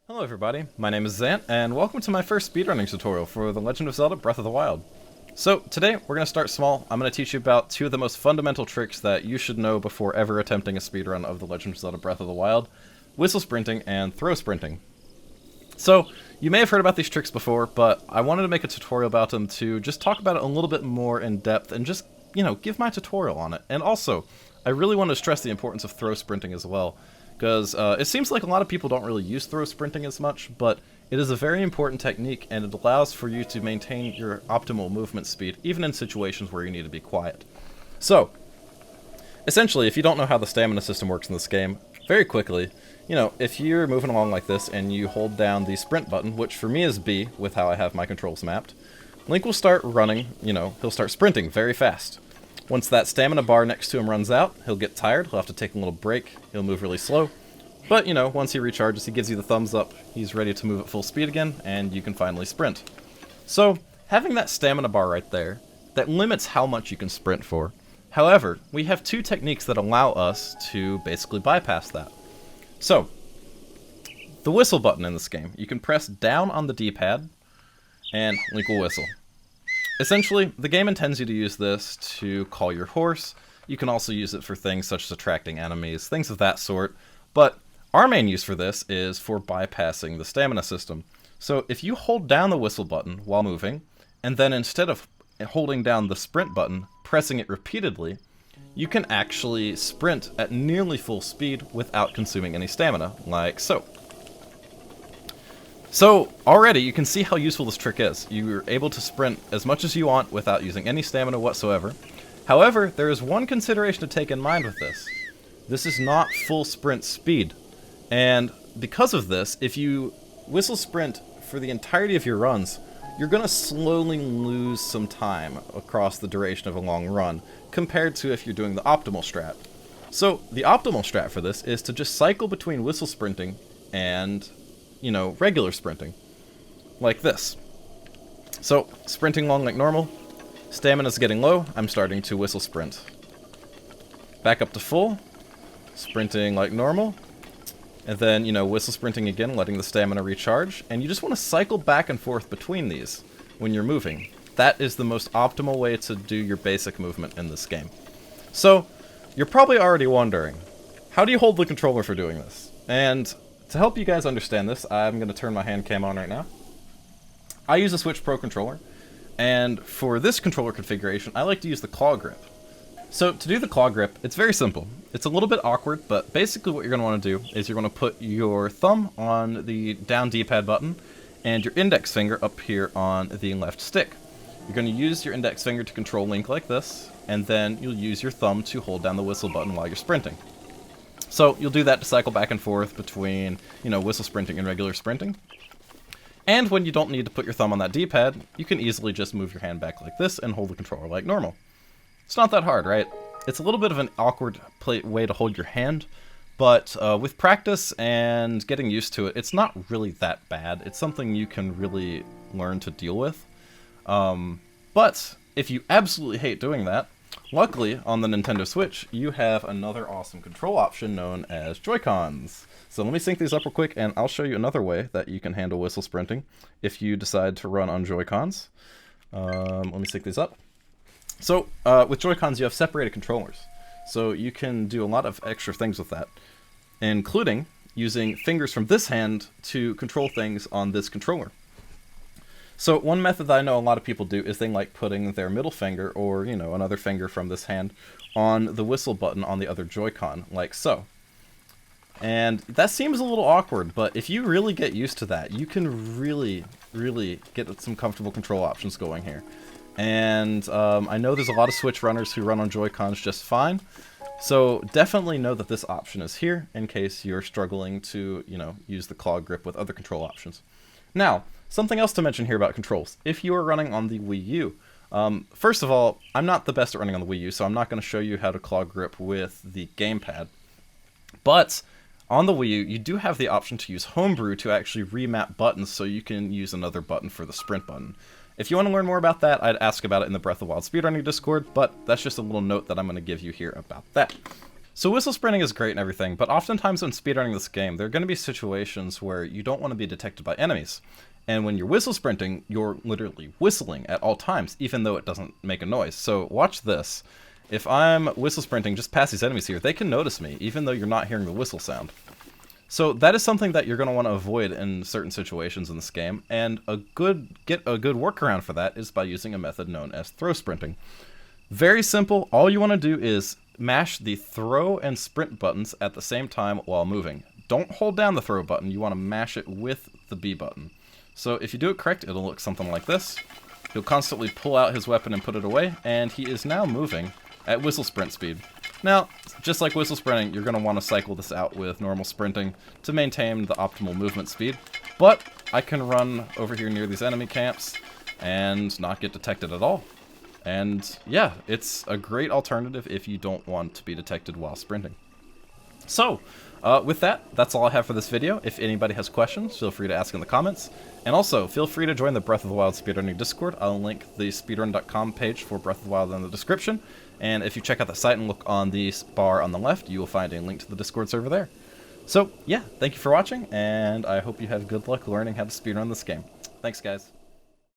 Hello everybody, my name is Zant, and welcome to my first speedrunning tutorial for The Legend of Zelda Breath of the Wild. So, today we're going to start small. I'm going to teach you about two of the most fundamental tricks that you should know before ever attempting a speedrun of The Legend of Zelda Breath of the Wild: whistle sprinting and throw sprinting. So, you may have heard about these tricks before, but I wanted to make a tutorial about them to just talk about it a little bit more in depth and just, give my tutorial on it. And also, I really want to stress the importance of throw sprinting as well, because it seems like a lot of people don't really use throw sprinting as much, but it is a very important technique, and it allows for you to maintain your optimal movement speed, even in situations where you need to be quiet. So, essentially, if you don't know how the stamina system works in this game, very quickly, if you're moving along like this and you hold down the sprint button, which for me is B, with how I have my controls mapped, Link will start running, he'll start sprinting very fast. Once that stamina bar next to him runs out, he'll get tired, he'll have to take a little break, he'll move really slow. But, once he recharges, he gives you the thumbs up, he's ready to move at full speed again, and you can finally sprint. So, having that stamina bar right there, that limits how much you can sprint for. However, we have two techniques that allow us to basically bypass that. So, the whistle button in this game, you can press down on the D-pad, and Link will whistle. Essentially, the game intends you to use this to call your horse. You can also use it for things such as attracting enemies, things of that sort. But our main use for this is for bypassing the stamina system. So if you hold down the whistle button while moving, and then instead of holding down the sprint button, pressing it repeatedly, you can actually sprint at nearly full speed without consuming any stamina, like so. So, already you can see how useful this trick is. You're able to sprint as much as you want without using any stamina whatsoever. However, there is one consideration to take in mind with this. This is not full sprint speed. And because of this, if you whistle sprint for the entirety of your runs, you're going to slowly lose some time across the duration of a long run, compared to if you're doing the optimal strat. So, the optimal strat for this is to just cycle between whistle sprinting and regular sprinting. Like this. So, sprinting along like normal, stamina's getting low, I'm starting to whistle sprint. Back up to full, sprinting like normal, and then, whistle sprinting again, letting the stamina recharge, and you just want to cycle back and forth between these when you're moving. That is the most optimal way to do your basic movement in this game. So, you're probably already wondering, how do you hold the controller for doing this? And to help you guys understand this, I'm going to turn my hand cam on right now. I use a Switch Pro controller, and for this controller configuration, I like to use the claw grip. So to do the claw grip, it's very simple. It's a little bit awkward, but basically what you're going to want to do is you're going to put your thumb on the down D-pad button, and your index finger up here on the left stick. You're going to use your index finger to control Link like this, and then you'll use your thumb to hold down the whistle button while you're sprinting. So you'll do that to cycle back and forth between, whistle sprinting and regular sprinting. And when you don't need to put your thumb on that D-pad, you can easily just move your hand back like this and hold the controller like normal. It's not that hard, right? It's a little bit of an awkward way to hold your hand, but with practice and getting used to it, it's not really that bad. It's something you can really learn to deal with. But if you absolutely hate doing that, luckily, on the Nintendo Switch, you have another awesome control option known as Joi Cons. So let me sync these up real quick, and I'll show you another way that you can handle whistle sprinting if you decide to run on Joi Cons. Let me sync these up. So, with Joi Cons, you have separated controllers. So you can do a lot of extra things with that, including using fingers from this hand to control things on this controller. So one method that I know a lot of people do is they like putting their middle finger, or, another finger from this hand, on the whistle button on the other Joy-Con, like so. And that seems a little awkward, but if you really get used to that, you can really get some comfortable control options going here. And I know there's a lot of Switch runners who run on Joy-Cons just fine, so definitely know that this option is here in case you're struggling to, use the claw grip with other control options. Now, something else to mention here about controls. If you are running on the Wii U, first of all, I'm not the best at running on the Wii U, so I'm not going to show you how to claw grip with the gamepad. But on the Wii U, you do have the option to use Homebrew to actually remap buttons so you can use another button for the sprint button. If you want to learn more about that, I'd ask about it in the Breath of the Wild Speedrunning Discord, but that's just a little note that I'm going to give you here about that. So whistle sprinting is great and everything, but oftentimes when speedrunning this game, there are going to be situations where you don't want to be detected by enemies. And when you're whistle sprinting, you're literally whistling at all times, even though it doesn't make a noise. So watch this. If I'm whistle sprinting just past these enemies here, they can notice me, even though you're not hearing the whistle sound. So that is something that you're going to want to avoid in certain situations in this game, and get a good workaround for that is by using a method known as throw sprinting. Very simple. All you want to do is mash the throw and sprint buttons at the same time while moving. Don't hold down the throw button, you want to mash it with the B button. So if you do it correct, it'll look something like this. He'll constantly pull out his weapon and put it away, and he is now moving at whistle sprint speed. Now, just like whistle sprinting, you're going to want to cycle this out with normal sprinting to maintain the optimal movement speed. But I can run over here near these enemy camps and not get detected at all. And yeah, it's a great alternative if you don't want to be detected while sprinting. So, with that, that's all I have for this video. If anybody has questions, feel free to ask in the comments. And also, feel free to join the Breath of the Wild Speedrunning Discord. I'll link the speedrun.com page for Breath of the Wild in the description. And if you check out the site and look on the bar on the left, you will find a link to the Discord server there. So, yeah, thank you for watching, and I hope you have good luck learning how to speedrun this game. Thanks, guys.